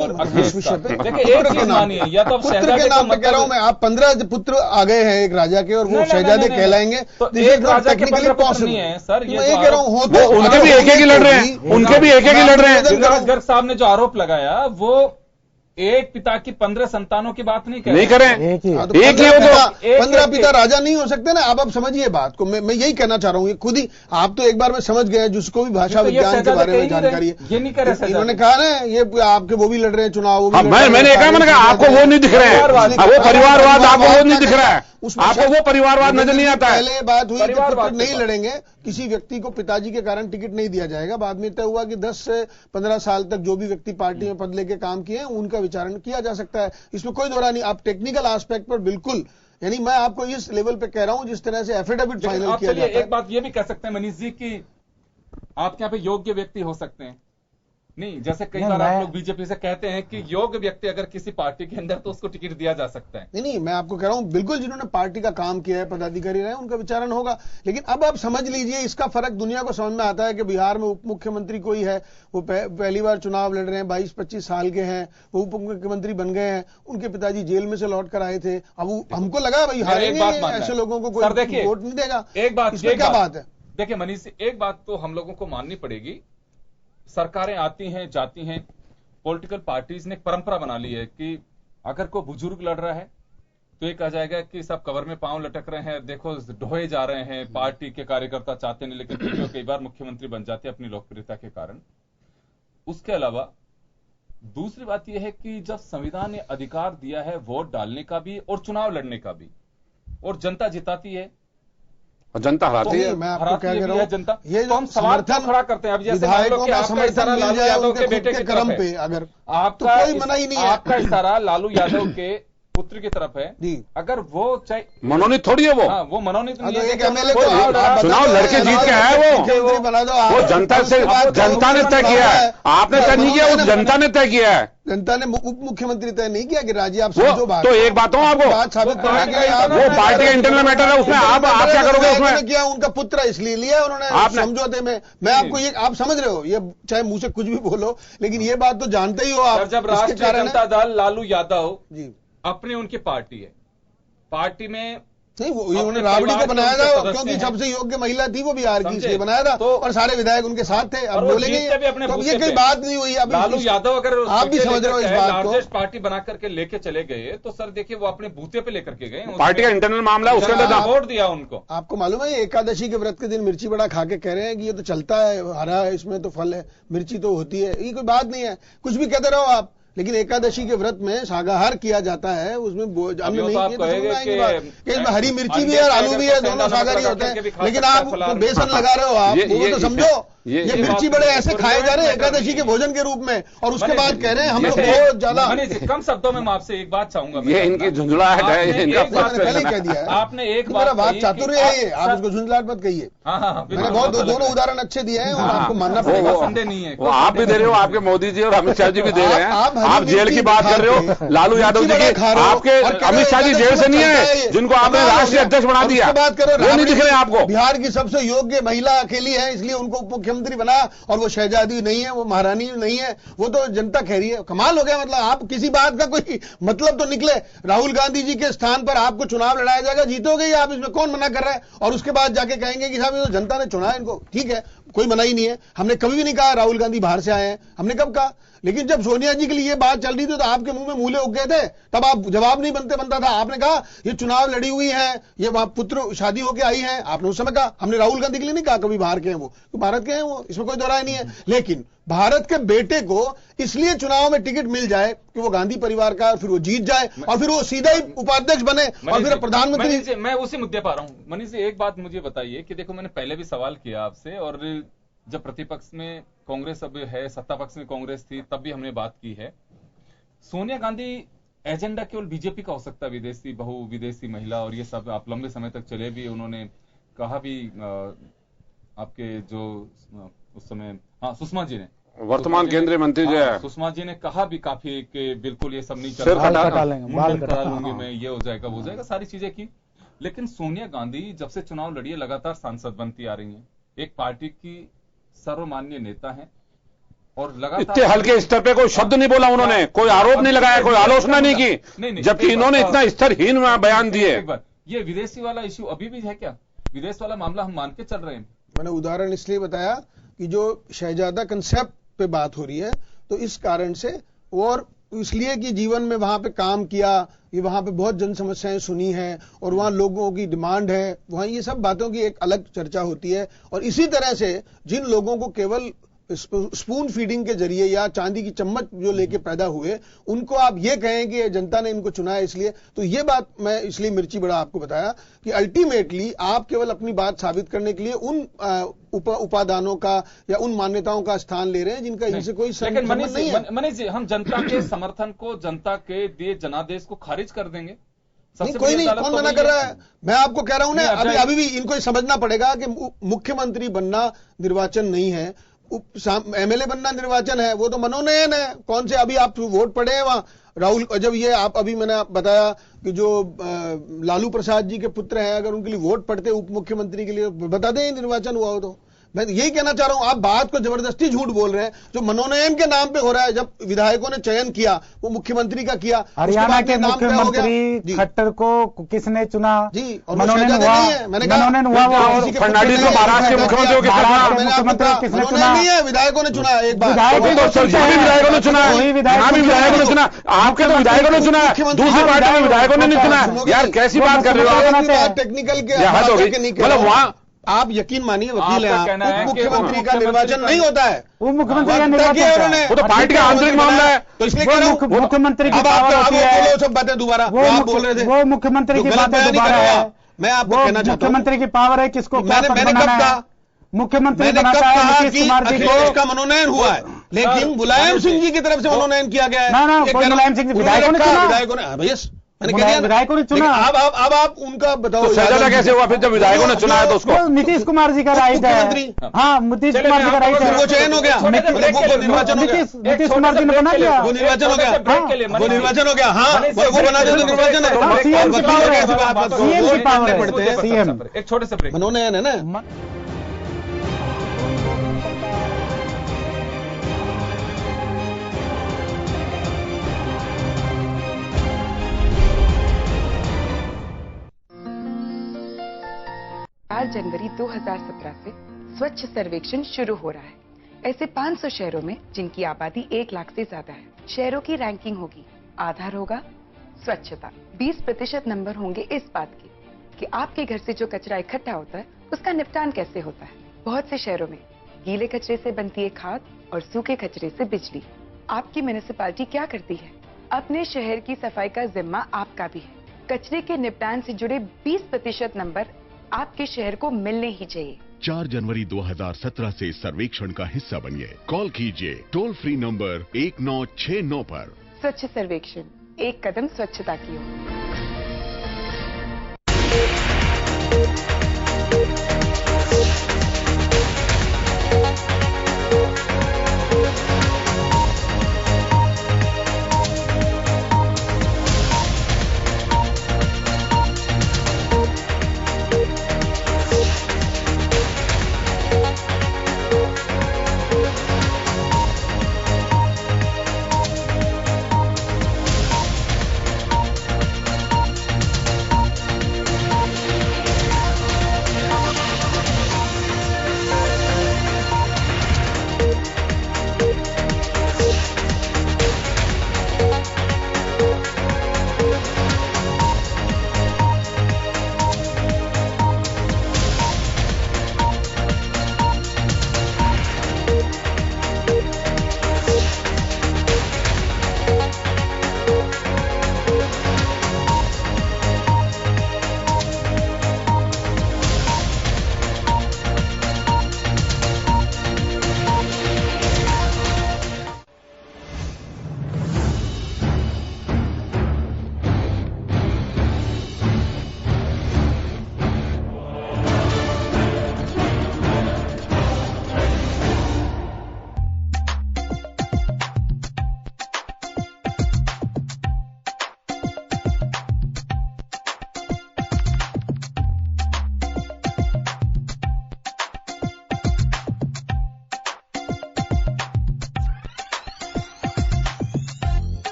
और इस विषय पे देखिए एक चीज मानिए, या तो पुत्र के नाम पे कह रहा हूं मैं, आप 15 पुत्र आ गए हैं एक राजा के और वो शहजादे कहलाएंगे, तो एक राजा के 15 पुत्र नहीं है सर, ये मैं कह रहा हूं वो उनके भी एक ही लड़ रहे हैं, उनके भी एक ही लड़ रहे हैं। गिरिराज गर्ग साहब ने जो आरोप लगाया वो एक पिता की 15 संतानों की बात नहीं नहीं करें, एक ही हो 15 पिता राजा नहीं हो सकते ना। अब समझिए बात को, मैं यही कहना चाह रहा हूं, ये खुद ही आप तो एक बार में समझ गए, जिसको भी भाषा विज्ञान के बारे में जानकारी है। ये नहीं कह रहे, इन्होंने कहा ना ये आपके वो भी लड़ रहे हैं चुनाव, मैंने कहा आपको वो नहीं दिख रहे हैं, वो परिवारवाद आपको वो नहीं दिख रहा है, आपको वो परिवारवाद नजर नहीं आता है। पहले बात हुई कि पुत्र नहीं लड़ेंगे, किसी व्यक्ति को पिताजी के कारण टिकट नहीं दिया जाएगा। बाद में तय हुआ कि 10 से 15 साल तक जो भी व्यक्ति पार्टी में पद लेके काम किए हैं उनका विचारण किया जा सकता है, इसमें कोई दोहरा नहीं। आप टेक्निकल एस्पेक्ट पर बिल्कुल, यानी मैं आपको इस लेवल पे कह रहा हूं जिस तरह से एफिडेविट फाइनल किया जाता है। एक बात ये भी कह सकते हैं मनीष जी की आपके यहाँ पे योग्य व्यक्ति हो सकते हैं, नहीं जैसे कई बार आप लोग बीजेपी से कहते हैं कि योग्य व्यक्ति अगर किसी पार्टी के अंदर तो उसको टिकट दिया जा सकता है। नहीं, मैं आपको कह रहा हूं बिल्कुल जिन्होंने पार्टी का काम किया है, पदाधिकारी रहे, उनका विचारण होगा। लेकिन अब आप समझ लीजिए इसका फर्क दुनिया को समझ में आता है कि बिहार में उप मुख्यमंत्री कोई है, वो पहली बार चुनाव लड़ रहे हैं, 22-25 साल के हैं, वो उप मुख्यमंत्री बन गए हैं, उनके पिताजी जेल में से लौट कर आए थे। अब हमको लगा भाई हारेंगे, ऐसे लोगों को कोई वोट नहीं देगा। एक बात, इसमें क्या बात है? देखिए मनीष जी, एक बात तो हम लोगों को माननी पड़ेगी, सरकारें आती हैं जाती हैं, पॉलिटिकल पार्टीज ने एक परंपरा बना ली है कि अगर कोई बुजुर्ग लड़ रहा है तो ये कहा जाएगा कि सब कवर में पांव लटक रहे हैं, देखो ढोए जा रहे हैं, पार्टी के कार्यकर्ता चाहते नहीं लेकिन फिर कई बार मुख्यमंत्री बन जाते हैं अपनी लोकप्रियता के कारण। उसके अलावा दूसरी बात यह है कि जब संविधान ने अधिकार दिया है वोट डालने का भी और चुनाव लड़ने का भी, और जनता जिताती है और जनता हराती है। मैं आपको क्या कह रहा हूं, जनता, ये तो हम सवाल खड़ा करते हैं। अब जैसे विधायकों का समर्थन मिल जाए उनके बेटे के क्रम पे, अगर आपका कोई मना ही नहीं है। आपका इशारा लालू यादव के पुत्र की तरफ है जी, अगर वो चाहे मनोनीत थोड़ी है वो, हाँ, वो मनोनीत नहीं है, चुनाव लड़के जीत के आया वो बना दो, वो जनता से, जनता ने तय किया है, आपने तय नहीं किया, वो जनता ने तय किया है। जनता ने उप मुख्यमंत्री तय नहीं किया। गिरिराज जी आप समझो बात, तो एक बात हो आपको, बात साबित करना कि वो पार्टी का इंटरनल मैटर है, उसमें आप क्या करोगे? उसमें किया उनका पुत्र इसलिए लिया उन्होंने समझौते में। मैं आपको ये, आप समझ रहे हो, ये चाहे मुंह से कुछ भी बोलो लेकिन ये बात तो जानते ही हो आप। जब राष्ट्रीय जनता दल लालू यादव जी अपनी उनकी पार्टी है, पार्टी में नहीं, वो उन्होंने राबड़ी को बनाया था क्योंकि सबसे योग्य महिला थी वो बिहार की, इसलिए बनाया था, तो और सारे विधायक उनके साथ थे। अब बोलेंगे तो ये कोई बात नहीं हुई। अब लालू यादव अगर आप भी समझ रहे हो इस बात को, पार्टी बना करके लेके चले गए तो सर देखिए वो अपने बूथे पे लेकर के गए, पार्टी का इंटरनल मामला उसके अंदर वोट दिया उनको। आपको मालूम है एकादशी के व्रत के दिन मिर्ची बड़ा खा के कह रहे हैं कि ये तो चलता है, हरा है, इसमें तो फल है, मिर्ची तो होती है, ये कोई बात नहीं है, कुछ भी कहते रहो आप। लेकिन एकादशी के व्रत में शाकाहार किया जाता है, उसमें अन्न नहीं किए तो इसमें हरी मिर्ची भी है, आलू भी है, दोनों शाकाहारी होते हैं। लेकिन आप बेसन लगा रहे हो, आप वो तो समझो ये मिर्ची बड़े ऐसे खाए जा रहे हैं एकादशी के भोजन के रूप में, और उसके बाद कह रहे हैं हम लोग बहुत ज्यादा। कम शब्दों में मैं आपसे एक बात चाहूंगा, ये इनकी झुंझुलाहट है, इनका पहले कह दिया है आपने, एक बात चातुर्य है ये, आप उसको झुंझुलाहट मत कहिए। मैंने बहुत दोनों उदाहरण अच्छे दिए हैं और आपको मानना पड़ेगा, संदेह नहीं है। वो आप भी दे रहे हो, आपके मोदी जी और अमित शाह जी भी दे रहे हैं, आप जेल की बात कर रहे हो, लालू यादव जी की, आपके अमित शाह जी जेल से नहीं है जिनको आपने राष्ट्रीय अध्यक्ष बना दिया, बात करो वो नहीं दिख रहे आपको। बिहार की सबसे योग्य महिला अकेली है इसलिए उनको उप मुख्यमंत्री बना, और वो शहजादी नहीं है, वो महारानी नहीं है, वो तो जनता कह रही है। कमाल हो गया, मतलब आप किसी बात का कोई मतलब तो निकले। राहुल गांधी जी के स्थान पर आपको चुनाव लड़ाया जाएगा, जीतोगे ही आप, इसमें कौन मना कर रहा है? और उसके बाद जाके कहेंगे कि साहब ये तो जनता ने चुना है इनको, ठीक है, कोई मना ही नहीं है। हमने कभी भी नहीं कहा राहुल गांधी बाहर से आए हैं, हमने कब कहा? लेकिन जब सोनिया जी के लिए ये बात चल रही थी तो आपके मुंह में मूले उग गए थे, तब आप जवाब नहीं बनता था। आपने कहा ये चुनाव लड़ी हुई है, ये पुत्र शादी होकर आई है, आपने उस समय कहा। हमने राहुल गांधी के लिए नहीं कहा कभी बाहर के हैं वो, तो भारत के हैं वो, इसमें कोई दोहराई नहीं है। लेकिन भारत के बेटे को इसलिए चुनाव में टिकट मिल जाए कि वो गांधी परिवार का, फिर वो जीत जाए और फिर वो सीधा ही उपाध्यक्ष बने और फिर प्रधानमंत्री। मैं उसी मुद्दे पर आ रहा हूं मनीष जी, एक बात मुझे बताइए कि देखो मैंने पहले भी सवाल किया आपसे, और जब प्रतिपक्ष में कांग्रेस अब है, सत्ता पक्ष में कांग्रेस थी, तब भी हमने बात की है। सोनिया गांधी एजेंडा केवल बीजेपी का हो सकता है, विदेशी बहू, विदेशी महिला और ये सब आप लंबे समय तक चले भी। उन्होंने कहा भी आपके जो उस समय, हाँ सुषमा जी ने, वर्तमान केंद्रीय मंत्री जो है, सुषमा जी ने कहा भी काफी कि बिल्कुल ये सब नहीं चल रहा, मुंडन करा लूंगी मैं, ये हो जाएगा वो हो जाएगा, सारी चीजें की। लेकिन सोनिया गांधी जब से चुनाव लड़ी है लगातार सांसद बनती आ रही है, एक पार्टी की सर्वमान्य नेता है, और लगातार इतने हल्के स्तर पे कोई शब्द नहीं बोला उन्होंने, कोई आरोप नहीं लगाया, कोई आलोचना नहीं की, जबकि इन्होंने इतना स्तरहीन बयान दिए। ये विदेशी वाला इश्यू अभी भी है क्या? विदेश वाला मामला हम मान के चल रहे हैं। मैंने उदाहरण इसलिए बताया कि जो शहजादा कंसेप्ट पे बात हो रही है, तो इस कारण से, और इसलिए कि जीवन में वहां पे काम किया, ये वहां पे बहुत जन समस्याएं सुनी है और वहां लोगों की डिमांड है, वहां ये सब बातों की एक अलग चर्चा होती है। और इसी तरह से जिन लोगों को केवल स्पून फीडिंग के जरिए या चांदी की चम्मच जो लेके पैदा हुए, उनको आप ये कहें कि जनता ने इनको चुना है इसलिए, तो ये बात मैं इसलिए मिर्ची बड़ा आपको बताया कि अल्टीमेटली आप केवल अपनी बात साबित करने के लिए उन उपादानों का या उन मान्यताओं का स्थान ले रहे हैं जिनका इनसे कोई संबंध नहीं है। मनीष जी, हम जनता के समर्थन को, जनता के दिए जनादेश को खारिज कर देंगे? नहीं, कोई नहीं, कौन मना कर रहा है? मैं आपको कह रहा हूं ना, अभी भी इनको समझना पड़ेगा कि मुख्यमंत्री बनना निर्वाचन नहीं है, एमएलए बनना निर्वाचन है, वो तो मनोनयन है। कौन से अभी आप वोट पड़े हैं वहां राहुल, जब ये आप अभी मैंने बताया कि जो लालू प्रसाद जी के पुत्र हैं, अगर उनके लिए वोट पड़ते उप मुख्यमंत्री के लिए, बता दें निर्वाचन हुआ हो तो। मैं यही कहना चाह रहा हूं, आप बात को जबरदस्ती झूठ बोल रहे हैं। जो मनोनयन के नाम पे हो रहा है, जब विधायकों ने चयन किया वो मुख्यमंत्री का किया, हरियाणा के मुख्यमंत्री खट्टर को किसने चुना जी, और मनोनयन हुआ, मैंने कहा फडणवीस को महाराष्ट्र के मुख्यमंत्री किसने चुना? नहीं है, विधायकों ने चुना। एक बार विधायकों ने चुना, विधायकों ने चुना, आपके तो विधायकों ने चुना, दूसरी पार्टी में विधायकों ने नहीं चुना। यार कैसी बात कर रहे हो आप? टेक्निकल के मतलब वहां आप यकीन मानिए, वकील हैं, मुख्यमंत्री का निर्वाचन नहीं होता है। वो मुख्यमंत्री का निर्वाचन वो तो पार्टी का आंतरिक मामला है, तो इसलिए कह रहा हूं मुख्यमंत्री की पावर होती है। सब बातें दोबारा आप बोल रहे थे, वो मुख्यमंत्री की बातें दोबारा है। मैं आपको कहना चाहता हूं, मुख्यमंत्री की पावर है, किसको मैंने कब कहा मुख्यमंत्री बनाता है नीतीश कुमार जी को। का मनोनयन हुआ है, लेकिन मुलायम सिंह जी की तरफ से मनोनयन किया गया है। ना मुलायम सिंह विधायकों ने चुना, विधायकों ने चुना। अब आप उनका बताओ, शहजादा कैसे हुआ फिर जब विधायकों ने चुना है? तो उसको नीतीश कुमार जी का राइट है, हाँ नीतीश कुमार जी का राइट है, वो चयन हो गया, निर्वाचन हो गया, नीतीश कुमार जी ने बना दिया, वो निर्वाचन हो गया, वो निर्वाचन हो गया। हाँ, वो बना दिया तो निर्वाचन है। सीएम की पावर है, सीएम। एक छोटे से ब्रेक, मनोनयन है ना। जनवरी 2017 से स्वच्छ सर्वेक्षण शुरू हो रहा है। ऐसे 500 शहरों में जिनकी आबादी 1 लाख से ज्यादा है। शहरों की रैंकिंग होगी, आधार होगा स्वच्छता। 20% नंबर होंगे इस बात के कि आपके घर से जो कचरा इकट्ठा होता है उसका निपटान कैसे होता है। बहुत से शहरों में गीले कचरे से बनती है खाद और सूखे कचरे से बिजली। आपकी म्युनिसिपैलिटी क्या करती है? अपने शहर की सफाई का जिम्मा आपका भी है। कचरे के निपटान से जुड़े 20% नंबर आपके शहर को मिलने ही चाहिए। 4 जनवरी 2017 से सर्वेक्षण का हिस्सा बनिए। कॉल कीजिए टोल फ्री नंबर 1969 पर। स्वच्छ सर्वेक्षण, एक कदम स्वच्छता की ओर।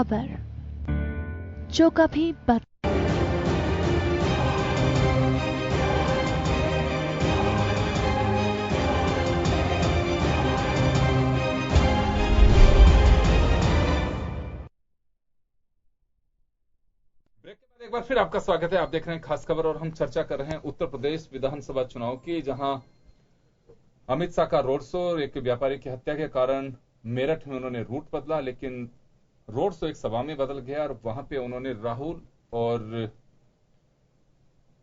खबर जो कभी एक बार फिर आपका स्वागत है। आप देख रहे हैं खास खबर और हम चर्चा कर रहे हैं उत्तर प्रदेश विधानसभा चुनाव की, जहां अमित शाह का रोड शो और एक व्यापारी की हत्या के कारण मेरठ में उन्होंने रूट बदला, लेकिन रोड शो एक सभा में बदल गया और वहां पे उन्होंने राहुल और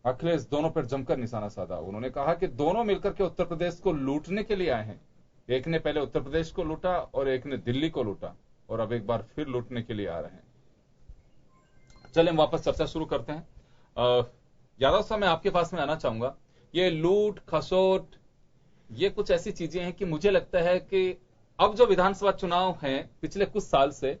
अखिलेश दोनों पर जमकर निशाना साधा। उन्होंने कहा कि दोनों मिलकर के उत्तर प्रदेश को लूटने के लिए आए हैं। एक ने पहले उत्तर प्रदेश को लूटा और एक ने दिल्ली को लूटा और अब एक बार फिर लूटने के लिए आ रहे हैं। चलें वापस चर्चा शुरू करते हैं। यादव साहब, मैं आपके पास में आना चाहूंगा। ये लूट खसोट ये कुछ ऐसी चीजें हैं कि मुझे लगता है कि अब जो विधानसभा चुनाव हैं पिछले कुछ साल से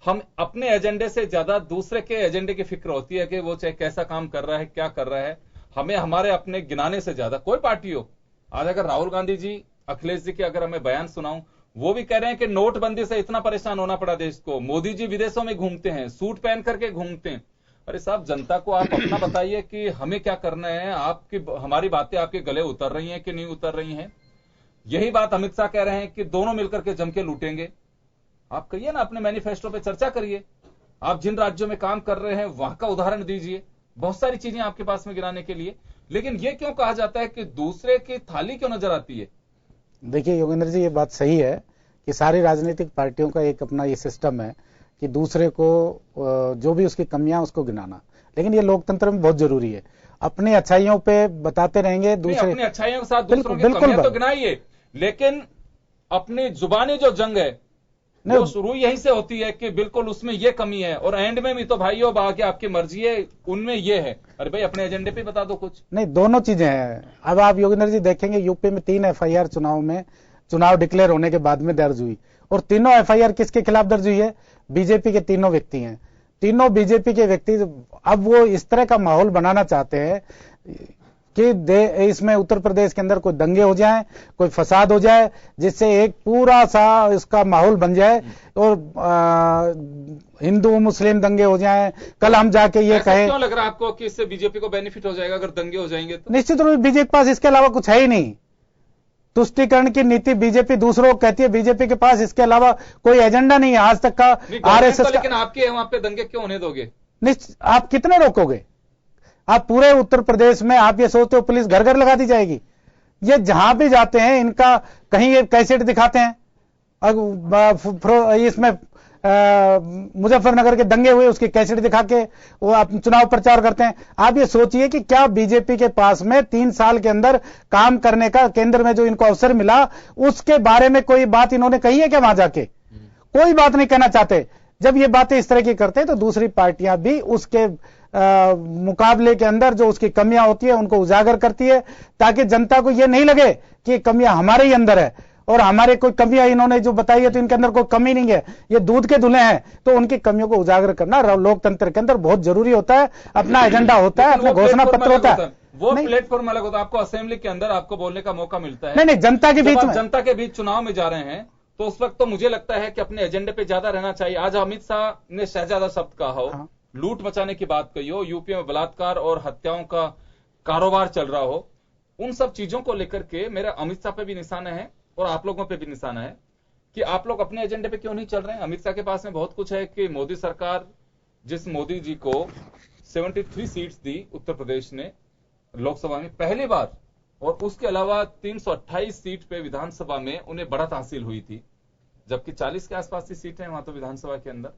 हम अपने एजेंडे से ज्यादा दूसरे के एजेंडे की फिक्र होती है कि वो चाहे कैसा काम कर रहा है, क्या कर रहा है, हमें हमारे अपने गिनाने से ज्यादा कोई पार्टी हो। आज अगर राहुल गांधी जी, अखिलेश जी के अगर हमें बयान सुनाऊं, वो भी कह रहे हैं कि नोटबंदी से इतना परेशान होना पड़ा देश को। मोदी जी विदेशों में घूमते हैं, सूट पहन करके घूमते हैं। अरे साहब, जनता को आप अपना बताइए कि हमें क्या करना है। आपकी हमारी बातें आपके गले उतर रही हैं कि नहीं उतर रही हैं? यही बात अमित शाह कह रहे हैं कि दोनों मिलकर के जम के लूटेंगे। आप कहिए ना, अपने मैनिफेस्टो पे चर्चा करिए। आप जिन राज्यों में काम कर रहे हैं वहां का उदाहरण दीजिए। बहुत सारी चीजें आपके पास में गिराने के लिए, लेकिन यह क्यों कहा जाता है कि दूसरे की थाली क्यों नजर आती है? देखिए योगेंद्र जी, ये बात सही है कि सारी राजनीतिक पार्टियों का एक अपना ये सिस्टम है कि दूसरे को जो भी उसकी कमियां उसको गिनाना, लेकिन ये लोकतंत्र में बहुत जरूरी है। अपनी अच्छाइयों पे बताते रहेंगे, दूसरे अपनी अच्छाइयों के साथ दूसरों की कमियां तो गिनाइए, लेकिन अपनी जुबानी जो जंग है वो शुरू यहीं से होती है कि बिल्कुल उसमें ये कमी है और एंड में भी तो भाइयों बाकी आपकी मर्जी है, उनमें ये है। अरे भाई, अपने एजेंडे पे बता दो कुछ। नहीं, दोनों चीजें हैं। अब आप योगेंद्र जी देखेंगे, यूपी में 3 FIR चुनाव डिक्लेयर होने के बाद में दर्ज हुई, और तीनों FIR किसके खिलाफ दर्ज हुई है? बीजेपी के तीनों व्यक्ति हैं। तीनों बीजेपी के व्यक्ति अब वो इस तरह का माहौल बनाना चाहते हैं कि इसमें उत्तर प्रदेश के अंदर कोई दंगे हो जाएं, कोई फसाद हो जाए, जिससे एक पूरा सा इसका माहौल बन जाए और हिंदू मुस्लिम दंगे हो जाएं। कल हम जाके ये कहें, क्यों लग रहा है आपको कि इससे बीजेपी को बेनिफिट हो जाएगा अगर दंगे हो जाएंगे तो? निश्चित रूप से बीजेपी के पास इसके अलावा कुछ है ही नहीं। तुष्टीकरण की नीति बीजेपी दूसरों को कहती है, बीजेपी के पास इसके अलावा कोई एजेंडा नहीं है आज तक का। RSS लेकिन आपके वहां पे दंगे क्यों होने दोगे? आप कितने रोकोगे? आप पूरे उत्तर प्रदेश में आप ये सोचते हो पुलिस घर घर लगा दी जाएगी? ये जहां भी जाते हैं इनका कहीं ये कैसेट दिखाते हैं, इसमें मुजफ्फरनगर के दंगे हुए उसकी कैसेट दिखा के वो आप चुनाव प्रचार करते हैं। आप ये सोचिए कि क्या बीजेपी के पास में 3 साल के अंदर काम करने का केंद्र में जो इनको अवसर मिला उसके बारे में कोई बात इन्होंने कही है क्या? वहां जाके कोई बात नहीं कहना चाहते। जब ये बातें इस तरह की करते हैं तो दूसरी पार्टियां भी उसके मुकाबले के अंदर जो उसकी कमियां होती है उनको उजागर करती है, ताकि जनता को यह नहीं लगे कि कमियां हमारे ही अंदर है और हमारे कोई कमियां इन्होंने जो बताई है तो इनके अंदर कोई कमी नहीं है, ये दूध के धुले हैं। तो उनकी कमियों को उजागर करना लोकतंत्र के अंदर बहुत जरूरी होता है। अपना एजेंडा होता है, अपना घोषणा पत्र होता है, वो प्लेटफॉर्म अलग होता है। आपको असेंबली के अंदर आपको बोलने का मौका मिलता है। नहीं, जनता के बीच चुनाव में जा रहे हैं तो उस वक्त तो मुझे लगता है कि अपने एजेंडे पे ज्यादा रहना चाहिए। आज अमित शाह ने शहजादा शब्द कहा हो, लूट मचाने की बात कही हो, यूपी में बलात्कार और हत्याओं का कारोबार चल रहा हो, उन सब चीजों को लेकर के मेरा अमित शाह पे भी निशाना है और आप लोगों पे भी निशाना है कि आप लोग अपने एजेंडे पे क्यों नहीं चल रहे हैं। अमित शाह के पास में बहुत कुछ है कि मोदी सरकार, जिस मोदी जी को 73 सीट्स दी उत्तर प्रदेश ने लोकसभा में पहली बार, और उसके अलावा 328 सीट पे विधानसभा में उन्हें बढ़त हासिल हुई थी, जबकि 40 के आसपास की सीटें वहां तो विधानसभा के अंदर।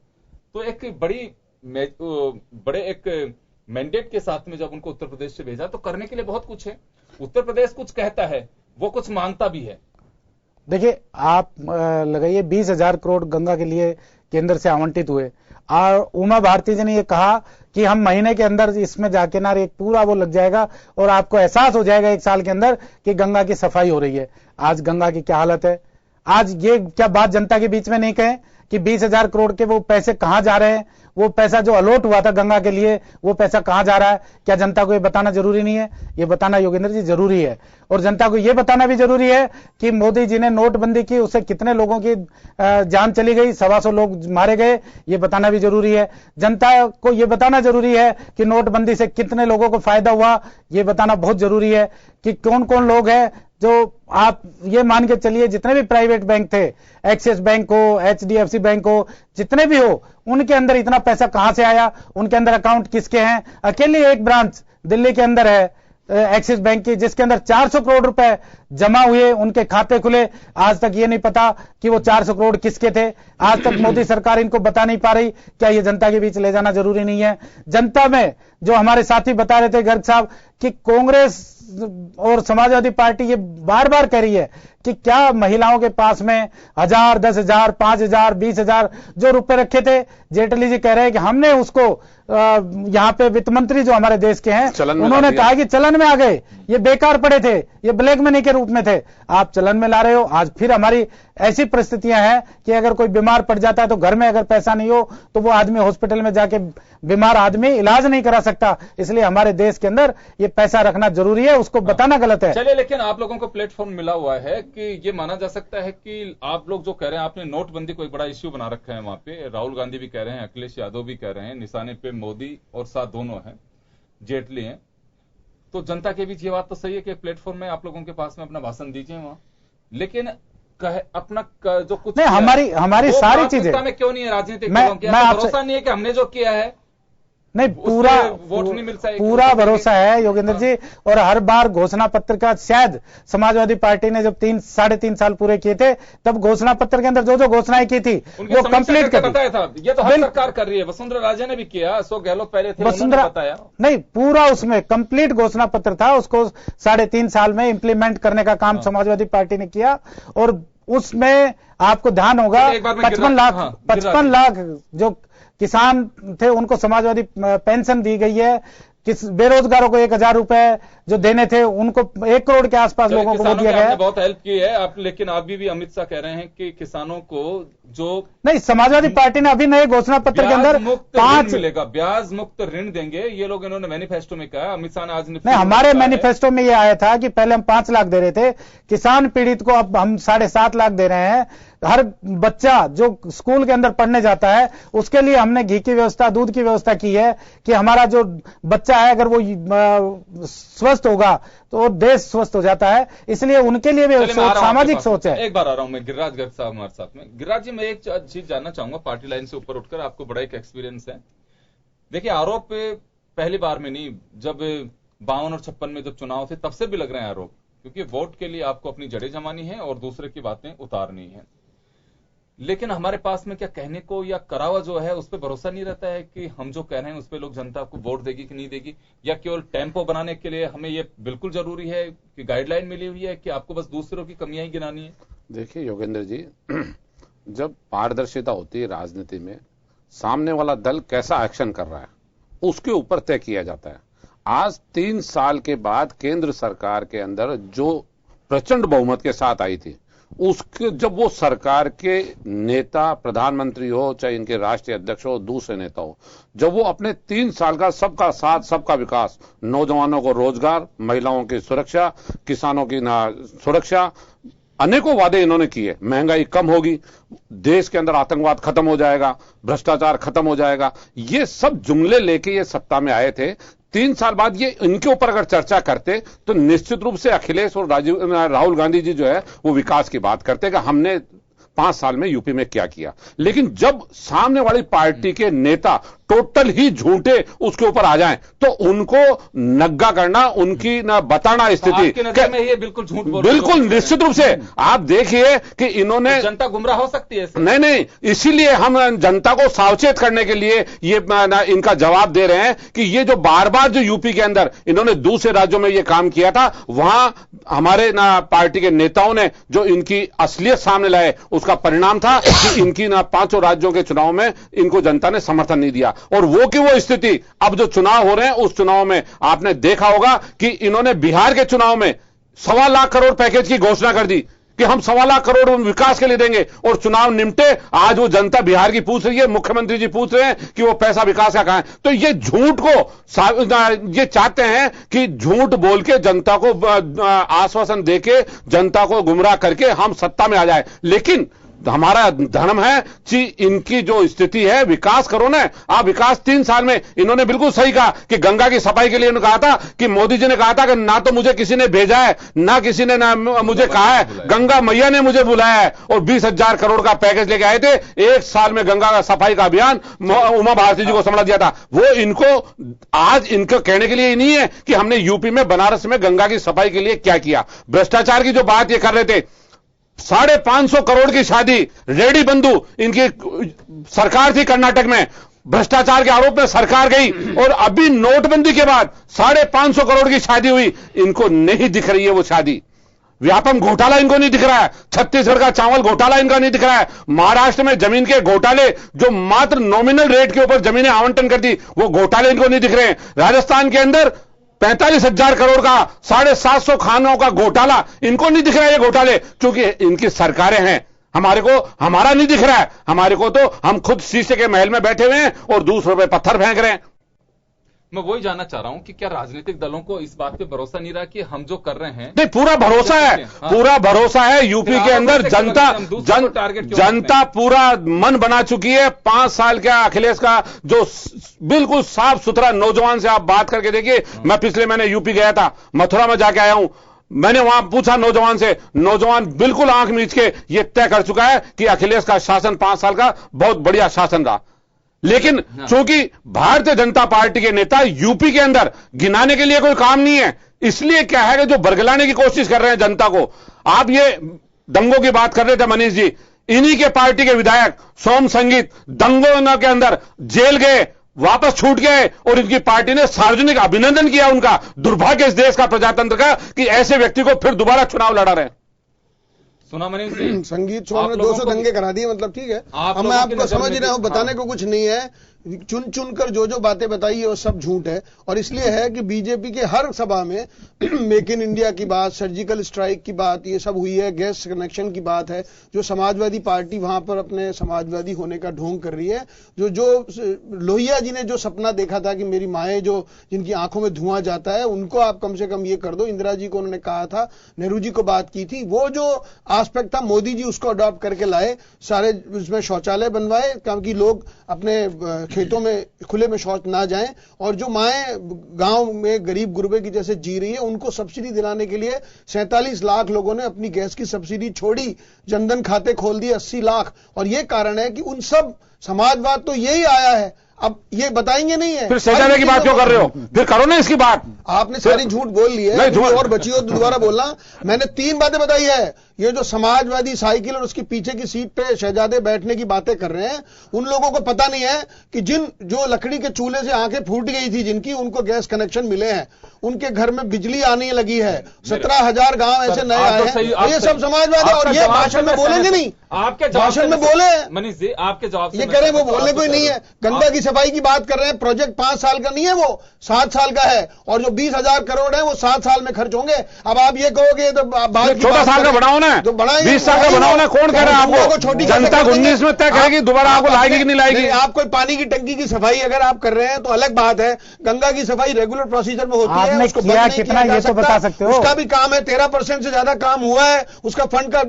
तो एक बड़े एक मैंडेट के साथ में जब उनको उत्तर प्रदेश से भेजा तो करने के लिए बहुत कुछ है। उत्तर प्रदेश कुछ कहता है, वो कुछ मांगता भी है। देखिए, आप लगाइए 20,000 करोड़ गंगा के लिए केंद्र से आवंटित हुए और उमा भारती जी ने यह कहा कि हम महीने के अंदर इसमें जाके ना एक पूरा वो लग जाएगा और आपको एहसास हो जाएगा 1 साल के अंदर कि गंगा की सफाई हो रही है। आज गंगा की क्या हालत है? आज ये क्या बात जनता के बीच में नहीं कहें कि 20,000 करोड़ के वो पैसे कहां जा रहे हैं, वो पैसा जो अलॉट हुआ था गंगा के लिए, वो पैसा कहां जा रहा है, क्या जनता को ये बताना जरूरी नहीं है? ये बताना योगेंद्र जी जरूरी है। और जनता को ये बताना भी जरूरी है कि मोदी जी ने नोटबंदी की, उससे कितने लोगों की जान चली गई, 125 लोग मारे गए, ये बताना भी जरूरी है। जनता को ये बताना जरूरी है कि नोटबंदी से कितने लोगों को फायदा हुआ, ये बताना बहुत जरूरी है कि कौन कौन लोग हैं जो, आप ये मान के चलिए जितने भी प्राइवेट बैंक थे, एक्सिस बैंक हो, एचडीएफसी बैंक हो, जितने भी हो, उनके अंदर इतना पैसा कहां से आया, उनके अंदर अकाउंट किसके हैं? अकेले एक ब्रांच दिल्ली के अंदर है एक्सिस बैंक की, जिसके अंदर 400 करोड़ रुपए जमा हुए, उनके खाते खुले, आज तक ये नहीं पता कि वो 400 करोड़ किसके थे। आज तक मोदी सरकार इनको बता नहीं पा रही। क्या ये जनता के बीच ले जाना जरूरी नहीं है? जनता में जो हमारे साथी बता रहे थे गर्ग साहब कि कांग्रेस और समाजवादी पार्टी ये बार बार कह रही है कि क्या महिलाओं के पास में 1000, 10,000, 5,000, 20,000 जो रुपए रखे थे, जेटली जी कह रहे हैं कि हमने उसको यहां पे वित्त मंत्री जो हमारे देश के हैं उन्होंने कहा कि चलन में आ गए, ये बेकार पड़े थे, ये ब्लैक मनी के रूप में थे, आप चलन में ला रहे हो। आज फिर हमारी ऐसी परिस्थितियां हैं कि अगर कोई बीमार पड़ जाता है तो घर में अगर पैसा नहीं हो तो वो आदमी हॉस्पिटल में जाके बीमार आदमी इलाज नहीं करा सकता। इसलिए हमारे देश के अंदर ये पैसा रखना जरूरी है, उसको बताना गलत है। चलिए, लेकिन आप लोगों को प्लेटफॉर्म मिला हुआ है कि ये माना जा सकता है कि आप लोग जो कह रहे हैं, आपने नोटबंदी को एक बड़ा इश्यू बना रखा है वहां पे, राहुल गांधी भी कह रहे हैं, अखिलेश यादव भी कह रहे हैं, निशाने पे मोदी और साथ दोनों हैं, जेटली हैं, तो जनता के बीच ये बात तो सही है कि प्लेटफॉर्म में आप लोगों के पास में अपना भाषण दीजिए वहां, लेकिन अपना जो कुछ नहीं, हमारी सारी चीजें में क्यों नहीं है राजनीतिक दलों की? भरोसा नहीं है कि हमने जो किया है नहीं, पूरा वोट नहीं मिलता है, पूरा भरोसा है योगेंद्र जी। और हर बार घोषणा पत्र का, शायद समाजवादी पार्टी ने जब 3-3.5 साल पूरे किए थे तब घोषणा पत्र के अंदर जो जो घोषणाएं की थी वो कंप्लीट कर बताया था। ये तो हर सरकार कर रही है, वसुंधरा राजे ने भी किया, अशोक गहलोत पहले थे, वसुंधरा बताया नहीं, पूरा उसमें कंप्लीट घोषणा पत्र था, उसको 3.5 साल में इंप्लीमेंट करने का काम समाजवादी पार्टी ने किया। और उसमें आपको ध्यान होगा 55 लाख जो किसान थे उनको समाजवादी पेंशन दी गई है, बेरोजगारों को 1,000 रुपए जो देने थे उनको 1 करोड़ के आसपास लोगों को दिया गया है। बहुत हेल्प की है आप, लेकिन अभी भी अमित शाह कह रहे हैं कि किसानों को जो नहीं, समाजवादी पार्टी ने अभी नए घोषणा पत्र के अंदर 5 मिलेगा, ब्याज मुक्त ऋण देंगे, ये लोग इन्होंने मैनिफेस्टो में कहा। अमित शाह ने आज नहीं, हमारे मैनिफेस्टो में ये आया था कि पहले हम 5 लाख दे रहे थे, किसान पीड़ित को अब हम 7.5 लाख दे रहे हैं। हर बच्चा जो स्कूल के अंदर पढ़ने जाता है उसके लिए हमने घी की व्यवस्था, दूध की व्यवस्था की है कि हमारा जो बच्चा है अगर वो स्वस्थ होगा तो देश स्वस्थ हो जाता है। इसलिए उनके लिए भी सामाजिक सोच है। एक बार आ रहा हूं मैं, गिरिराज गर्ग साहब हमारे साथ में। गिरिराज जी, मैं एक चीज जानना चाहूंगा, पार्टी लाइन से ऊपर उठकर, आपको बड़ा एक एक्सपीरियंस है। देखिए, आरोप पहली बार में नहीं, जब 52 और 56 में जब चुनाव थे तब से भी लग रहे हैं आरोप, क्योंकि वोट के लिए आपको अपनी जड़ें जमानी है और दूसरे की बातें उतारनी है। लेकिन हमारे पास में क्या कहने को या करावा जो है उस पर भरोसा नहीं रहता है कि हम जो कह रहे हैं उस पर लोग, जनता को वोट देगी कि नहीं देगी, या केवल टेम्पो बनाने के लिए हमें ये बिल्कुल जरूरी है कि गाइडलाइन मिली हुई है कि आपको बस दूसरों की कमियां ही गिनानी है? देखिए योगेंद्र जी, जब पारदर्शिता होती है राजनीति में, सामने वाला दल कैसा एक्शन कर रहा है उसके ऊपर तय किया जाता है। आज 3 साल के बाद केंद्र सरकार के अंदर जो प्रचंड बहुमत के साथ आई थी, उसके जब वो सरकार के नेता, प्रधानमंत्री हो चाहे इनके राष्ट्रीय अध्यक्ष हो, दूसरे नेता हो, जब वो अपने 3 साल का सबका साथ सबका विकास, नौजवानों को रोजगार, महिलाओं की सुरक्षा, किसानों की सुरक्षा, अनेकों वादे इन्होंने किए, महंगाई कम होगी, देश के अंदर आतंकवाद खत्म हो जाएगा, भ्रष्टाचार खत्म हो जाएगा, ये सब जुमले लेके ये सत्ता में आए थे। 3 साल बाद ये इनके ऊपर अगर चर्चा करते तो निश्चित रूप से अखिलेश और राहुल गांधी जी जो है वो विकास की बात करते कि हमने 5 साल में यूपी में क्या किया। लेकिन जब सामने वाली पार्टी के नेता टोटल ही झूठे उसके ऊपर आ जाएं तो उनको नग्गा करना, उनकी ना बताना स्थिति, आपकी नजर में ये बिल्कुल झूठ बोल, बिल्कुल निश्चित रूप से आप देखिए कि इन्होंने, जनता गुमराह हो सकती है। नहीं, इसीलिए हम जनता को सावचेत करने के लिए ये इनका जवाब दे रहे हैं कि ये जो बार बार जो यूपी के अंदर इन्होंने दूसरे राज्यों में ये काम किया था, वहां हमारे ना पार्टी के नेताओं ने जो इनकी असलियत सामने लाए, उसका परिणाम था कि इनकी ना 5 राज्यों के चुनाव में इनको जनता ने समर्थन नहीं दिया। और वो की वो स्थिति अब जो चुनाव हो रहे हैं, उस चुनाव में आपने देखा होगा कि इन्होंने बिहार के चुनाव में 1.25 लाख करोड़ पैकेज की घोषणा कर दी कि हम 1.25 लाख करोड़ विकास के लिए देंगे और चुनाव निपटे, आज वो जनता बिहार की पूछ रही है, मुख्यमंत्री जी पूछ रहे हैं कि वो पैसा विकास का कहां है। तो ये झूठ को ये चाहते हैं कि झूठ बोल के जनता को आश्वासन देके जनता को गुमराह करके हम सत्ता में आ जाए। लेकिन हमारा धर्म है कि इनकी जो स्थिति है, विकास करो ना आप। विकास 3 साल में, इन्होंने बिल्कुल सही कहा कि गंगा की सफाई के लिए उन्होंने कहा था कि मोदी जी ने कहा था कि ना तो मुझे किसी ने भेजा है, ना किसी ने ना मुझे कहा है, गंगा मैया ने मुझे बुलाया है और 20,000 करोड़ का पैकेज लेके आए थे। 1 साल में गंगा का सफाई का अभियान उमा भारती जी को संभाल दिया था। वो इनको आज इनको कहने के लिए नहीं है कि हमने यूपी में बनारस में गंगा की सफाई के लिए क्या किया। भ्रष्टाचार की जो बात ये कर रहे थे, 550 करोड़ की शादी रेडी बंधु इनकी सरकार थी कर्नाटक में, भ्रष्टाचार के आरोप में सरकार गई और अभी नोटबंदी के बाद 550 करोड़ की शादी हुई। इनको नहीं दिख रही है वो शादी। व्यापम घोटाला इनको नहीं दिख रहा है, छत्तीसगढ़ का चावल घोटाला इनका नहीं दिख रहा है, महाराष्ट्र में जमीन के घोटाले जो मात्र नॉमिनल रेट के ऊपर जमीनें आवंटन कर दी वो घोटाले इनको नहीं दिख रहे हैं। राजस्थान के अंदर 45,000 करोड़ का 750 खानों का घोटाला इनको नहीं दिख रहा है ये घोटाले, क्योंकि इनकी सरकारें हैं। हमारे को हमारा नहीं दिख रहा है, हमारे को तो हम खुद शीशे के महल में बैठे हुए हैं और दूसरों पे पत्थर फेंक रहे हैं। मैं वही जानना चाह रहा हूं कि क्या राजनीतिक दलों को इस बात पे भरोसा नहीं रहा कि हम जो कर रहे हैं? नहीं, पूरा भरोसा है, पूरा भरोसा है। यूपी के अंदर जनता पूरा मन बना चुकी है। 5 साल का अखिलेश का जो बिल्कुल साफ सुथरा नौजवान से आप बात करके देखिए। मैं पिछले महीने यूपी गया था, मथुरा में जाके आया हूं। मैंने वहां पूछा नौजवान से, नौजवान बिल्कुल आंख मीच के ये तय कर चुका है कि अखिलेश का शासन 5 साल का बहुत बढ़िया शासन रहा। लेकिन चूंकि भारतीय जनता पार्टी के नेता यूपी के अंदर गिनाने के लिए कोई काम नहीं है, इसलिए क्या है कि जो बरगलाने की कोशिश कर रहे हैं जनता को। आप ये दंगों की बात कर रहे थे मनीष जी, इन्हीं के पार्टी के विधायक सोम संगीत दंगों के अंदर जेल गए, वापस छूट गए और इनकी पार्टी ने सार्वजनिक अभिनंदन किया उनका। दुर्भाग्य इस देश का प्रजातंत्र का कि ऐसे व्यक्ति को फिर दोबारा चुनाव लड़ा रहे हैं। सुना मनीष जी, संगीत शो में 200 दंगे करा दिए, मतलब ठीक है। हम मैं आपको समझ रहे हूं, बताने को कुछ नहीं है। चुन चुन कर जो बातें बताई है वो सब झूठ है। और इसलिए है कि बीजेपी के हर सभा में मेक इन इंडिया की बात, सर्जिकल स्ट्राइक की बात, ये सब हुई है, गैस कनेक्शन की बात है। जो समाजवादी पार्टी वहां पर अपने समाजवादी होने का ढोंग कर रही है। जो लोहिया जी ने जो सपना देखा था कि मेरी माएँ जो जिनकी आंखों में धुआं जाता है उनको आप कम से कम ये कर दो। इंदिरा जी को उन्होंने कहा था, नेहरू जी को बात की थी, वो जो आस्पेक्ट था मोदी जी उसको अडॉप्ट करके लाए। सारे उसमें शौचालय बनवाए ताकि लोग अपने खेतों में खुले में शौच ना जाएं। और जो माएँ गांव में गरीब गुरबे की जैसे जी रही है उनको सब्सिडी दिलाने के लिए 47 लाख लोगों ने अपनी गैस की सब्सिडी छोड़ी, जनधन खाते खोल दिए 80 लाख। और यह कारण है कि उन सब समाजवाद तो यही आया है। अब ये बताएंगे नहीं है, फिर शहजादे की बात क्यों कर रहे हो? फिर करो ना इसकी बात। आपने सारी झूठ बोल ली है, और बची हो दोबारा बोलना। मैंने 3 बातें बताई है। ये जो समाजवादी साइकिल और उसके पीछे की सीट पे शहजादे बैठने की बातें कर रहे हैं, उन लोगों को पता नहीं है कि जो लकड़ी के चूल्हे से आंखें फूट गई थी जिनकी, उनको गैस कनेक्शन मिले हैं, उनके घर में बिजली आने लगी है। 17,000 गांव ऐसे नए आए हैं। ये सब समाजवाद है। और ये भाषण में बोलेंगे नहीं, आपके भाषण में बोले मनीष जी, आपके जवाब ये कह रहे हैं वो बोलने कोई नहीं है। गंगा की सफाई की बात कर रहे हैं, प्रोजेक्ट 5 साल का नहीं है, वो 7 साल का है। और जो 20,000 करोड़ है वो 7 साल में खर्च होंगे। अब आप ये कहोगे तो छोटा साल का बनाओ ना, तो बनाएंगे 20 साल का बनाओ ना। कौन कह रहा है आपको? जनता 19 में तय करेगी दोबारा आपको लाएगी कि नहीं लाएगी। आप कोई पानी की टंकी की सफाई अगर आप कर रहे हैं तो अलग बात है। गंगा की सफाई रेगुलर प्रोसीजर में होती है, उसको किया कितना ये तो बता सकते हो। उसका भी काम है, 13% से ज्यादा काम हुआ है। उसका फंड का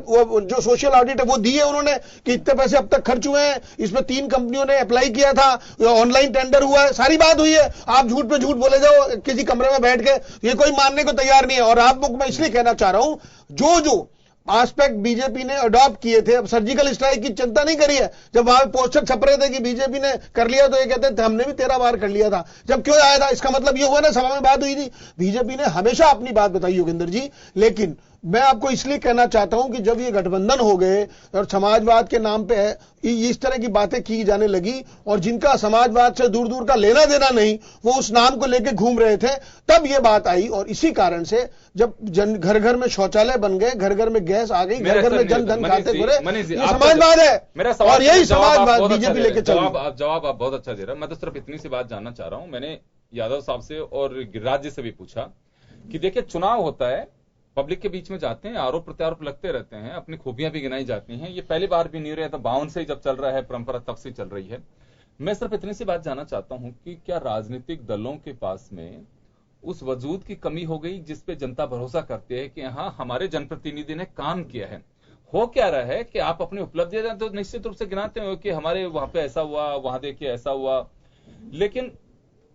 जो सोशल ऑडिट है वो दिए उन्होंने कि इतने पैसे अब तक खर्च हुए हैं। इसमें 3 कंपनियों ने अप्लाई किया था, ऑनलाइन टेंडर हुआ है, सारी बात हुई है। आप झूठ पे झूठ बोले जाओ किसी कमरे में बैठ के, ये कोई मानने को तैयार नहीं है। और आपको मैं इसलिए कहना चाह रहा हूं, जो एस्पेक्ट बीजेपी ने अडॉप्ट किए थे, अब सर्जिकल स्ट्राइक की चिंता नहीं करी है। जब वहां पोस्टर छप रहे थे कि बीजेपी ने कर लिया तो ये कहते थे हमने भी 13 बार कर लिया था। जब क्यों आया था? इसका मतलब ये हुआ ना, सभा में बात हुई थी। बीजेपी ने हमेशा अपनी बात बताई योगेंद्र जी। लेकिन मैं आपको इसलिए कहना चाहता हूं कि जब ये गठबंधन हो गए और समाजवाद के नाम पे इस तरह की बातें की जाने लगी और जिनका समाजवाद से दूर दूर का लेना देना नहीं, वो उस नाम को लेकर घूम रहे थे, तब ये बात आई। और इसी कारण से जब घर घर में शौचालय बन गए, घर घर में गैस आ गई, घर घर में जनधन खाते खुले, ये समाजवाद है। और यही समाजवाद बीजेपी लेके चल। जवाब आप बहुत अच्छा दे रहे हैं। मैं तो सिर्फ इतनी सी बात जानना चाह रहा हूं। मैंने यादव साहब से और गिरिराज जी से भी पूछा कि देखिए चुनाव होता है, पब्लिक के बीच में जाते हैं, आरोप प्रत्यारोप लगते रहते हैं, अपनी खूबियां भी गिनाई जाती हैं। ये पहली बार भी नहीं रहे, तो 52 से जब चल रहा है परंपरा, तब से चल रही है। मैं सिर्फ इतनी सी बात जानना चाहता हूं कि क्या राजनीतिक दलों के पास में उस वजूद की कमी हो गई जिस पे जनता भरोसा करती है कि हाँ, हमारे जनप्रतिनिधि ने काम किया है? हो क्या रहा है कि आप अपनी उपलब्धियां तो निश्चित रूप से गिनाते हो कि हमारे वहां पे ऐसा हुआ, वहां देखिए ऐसा हुआ, लेकिन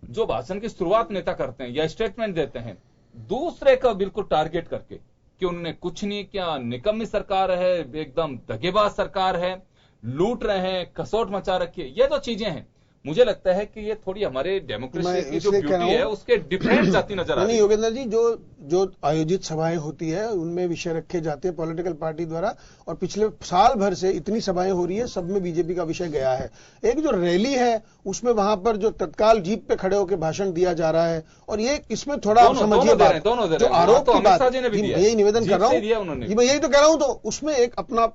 जो भाषण की शुरुआत नेता करते हैं या स्टेटमेंट देते हैं दूसरे का बिल्कुल टारगेट करके कि उन्होंने कुछ नहीं किया, निकम्मी सरकार है, एकदम दगेबाज सरकार है, लूट रहे हैं, कसौट मचा रखी है, ये तो चीजें हैं। मुझे लगता है कि ये थोड़ी हमारे डेमोक्रेसी की जो ब्यूटी है उसके डिफरेंट जाती नजर आ रही है। योगेंद्र जी, जो आयोजित सभाएं होती है उनमें विषय रखे जाते हैं पॉलिटिकल पार्टी द्वारा, और पिछले साल भर से इतनी सभाएं हो रही है, सब में बीजेपी का विषय गया है। एक जो रैली है उसमें वहां पर जो तत्काल जीप पे खड़े होकर भाषण दिया जा रहा है, और ये इसमें थोड़ा समझिए बात, जो आरोप की बात, यही निवेदन कर रहा हूं जी, मैं यही तो कह रहा हूं। तो उसमें एक अपना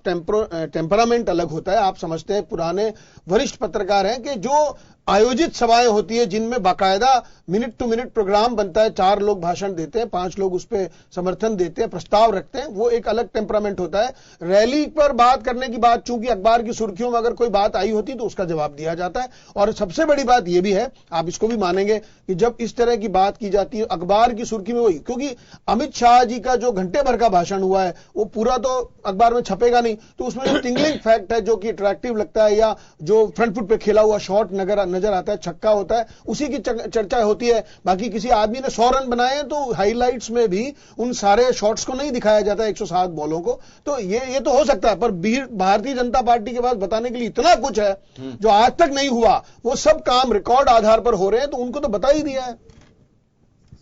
टेम्परामेंट अलग होता है। आप समझते हैं, पुराने वरिष्ठ पत्रकार हैं, कि जो आयोजित सभाएं होती है जिनमें बाकायदा मिनट टू मिनट प्रोग्राम बनता है, 4 लोग भाषण देते हैं, 5 लोग उस पर समर्थन देते हैं, प्रस्ताव रखते हैं, वो एक अलग टेम्परामेंट होता है। रैली पर बात करने की बात, चूंकि अखबार की सुर्खियों में अगर कोई बात आई होती तो उसका जवाब दिया जाता है। और सबसे बड़ी बात यह भी है, आप इसको भी मानेंगे, कि जब इस तरह की बात की जाती है अखबार की सुर्खी में, वही, क्योंकि अमित शाह जी का जो घंटे भर का भाषण हुआ है वो पूरा तो अखबार में छपेगा नहीं, तो उसमें जो टिंगलिंग फैक्ट है जो कि अट्रैक्टिव लगता है, या जो फ्रंट फुट पे खेला हुआ शॉट नजर आता है, छक्का होता है, उसी की चर्चा होती है। बाकी किसी आदमी ने 100 रन बनाए हैं तो हाइलाइट्स में भी उन सारे शॉट्स को नहीं दिखाया जाता, 107 बॉलों को। तो ये तो हो सकता है, पर भारतीय जनता पार्टी के पास बताने के लिए इतना कुछ है जो आज तक नहीं हुआ। वो सब काम रिकॉर्ड आधार पर हो रहे हैं, तो उनको तो बता ही दिया है।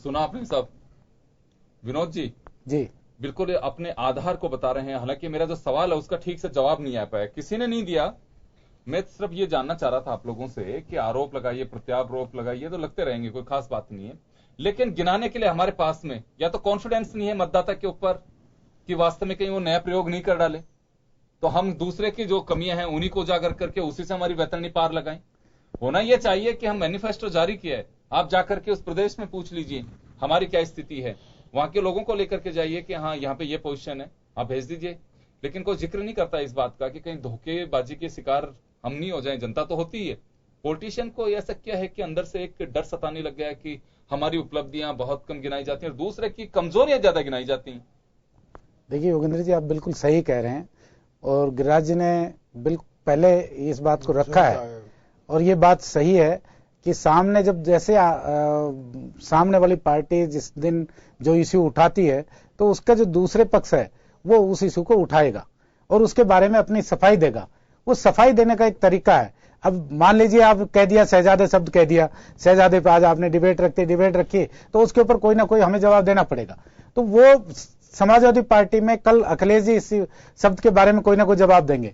सुना आपने सब? विनोद जी जी बिल्कुल अपने आधार को बता रहे हैं। हालांकि मेरा जो सवाल है उसका ठीक से जवाब नहीं आ पाया, किसी ने नहीं दिया। मैं सिर्फ ये जानना चाह रहा था आप लोगों से कि आरोप लगाइए, प्रत्यारोप लगाइए, तो लगते रहेंगे, कोई खास बात नहीं है, लेकिन गिनाने के लिए हमारे पास में या तो कॉन्फिडेंस नहीं है मतदाता के ऊपर कि वास्तव में कहीं वो नया प्रयोग नहीं कर डाले, तो हम दूसरे की जो कमियां हैं उन्हीं को उजागर करके उसी से हमारी वैतरणी पार लगाएं। होना यह चाहिए कि हम मैनिफेस्टो जारी किया है, आप जाकर के उस प्रदेश में पूछ लीजिए हमारी क्या स्थिति है, वहां के लोगों को लेकर के जाइए कि हाँ यहाँ पे ये पोजीशन है, आप भेज दीजिए। लेकिन कोई जिक्र नहीं करता इस बात का कि कहीं धोखेबाजी के शिकार हम नहीं हो जाएं। जनता तो होती है, पॉलिटिशियन को ऐसा क्या है कि अंदर से एक डर सताने लग गया है कि हमारी उपलब्धियां बहुत कम गिनाई जाती हैं और दूसरे की कमजोरियां ज्यादा गिनाई जाती हैं। देखिए योगेंद्र जी, आप बिल्कुल सही कह रहे हैं, और गिरिराज जी ने बिल्कुल पहले इस बात को रखा है, और ये बात सही है कि सामने जब जैसे सामने वाली पार्टी जिस दिन जो इश्यू उठाती है तो उसका जो दूसरे पक्ष है वो उस इश्यू को उठाएगा और उसके बारे में अपनी सफाई देगा। वो सफाई देने का एक तरीका है। अब मान लीजिए आप कह दिया, शहजादे शब्द कह दिया, शहजादे पे आज आपने डिबेट रखी, तो उसके ऊपर कोई ना कोई हमें जवाब देना पड़ेगा। तो वो समाजवादी पार्टी में कल अखिलेश जी इस शब्द के बारे में कोई ना कोई जवाब देंगे,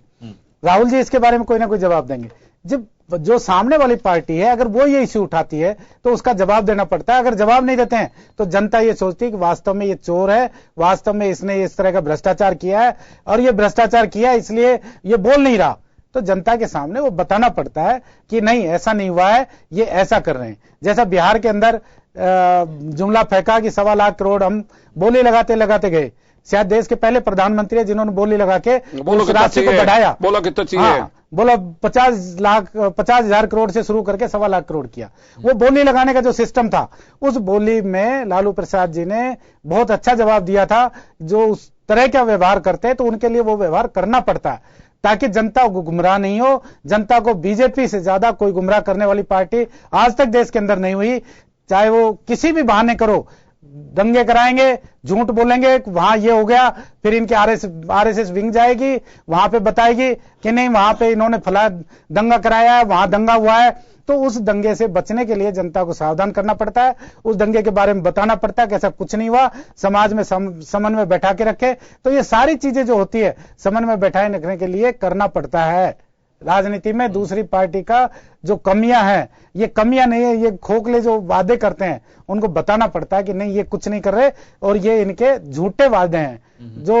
राहुल जी इसके बारे में कोई ना कोई जवाब देंगे। जब जो सामने वाली पार्टी है अगर वो ये इश्यू उठाती है तो उसका जवाब देना पड़ता है। अगर जवाब नहीं देते हैं तो जनता ये सोचती है कि वास्तव में ये चोर है, वास्तव में इसने इस तरह का भ्रष्टाचार किया है और ये भ्रष्टाचार किया इसलिए ये बोल नहीं रहा। तो जनता के सामने वो बताना पड़ता है कि नहीं, ऐसा नहीं हुआ है, ये ऐसा कर रहे हैं। जैसा बिहार के अंदर जुमला फेंका कि 1.25 लाख करोड़ हम बोली लगाते लगाते गए। शायद देश के पहले प्रधानमंत्री है जिन्होंने बोली लगा के उस राशि को बढ़ाया। बोला कितना चाहिए? हाँ, बोला 50,000 करोड़ से शुरू करके 1.25 लाख करोड़ किया। वो बोली लगाने का जो सिस्टम था, उस बोली में लालू प्रसाद जी ने बहुत अच्छा जवाब दिया था। जो उस तरह का व्यवहार करते हैं तो उनके लिए वो व्यवहार करना पड़ता है ताकि जनता को गुमराह नहीं हो। जनता को बीजेपी से ज्यादा कोई गुमराह करने वाली पार्टी आज तक देश के अंदर नहीं हुई। चाहे वो किसी भी बहाने करो, दंगे कराएंगे, झूठ बोलेंगे, वहां ये हो गया, फिर इनके आरएसएस विंग जाएगी, वहां पे बताएगी कि नहीं वहां पे इन्होंने फला दंगा कराया है, वहां दंगा हुआ है। तो उस दंगे से बचने के लिए जनता को सावधान करना पड़ता है, उस दंगे के बारे में बताना पड़ता है कि ऐसा कुछ नहीं हुआ, समाज में समन्वय बैठा के रखे। तो ये सारी चीजें जो होती है समन्वय बैठाए रखने के लिए करना पड़ता है। राजनीति में दूसरी पार्टी का जो कमियां हैं, ये कमियां नहीं है, ये खोखले जो वादे करते हैं उनको बताना पड़ता है कि नहीं ये कुछ नहीं कर रहे और ये इनके झूठे वादे हैं जो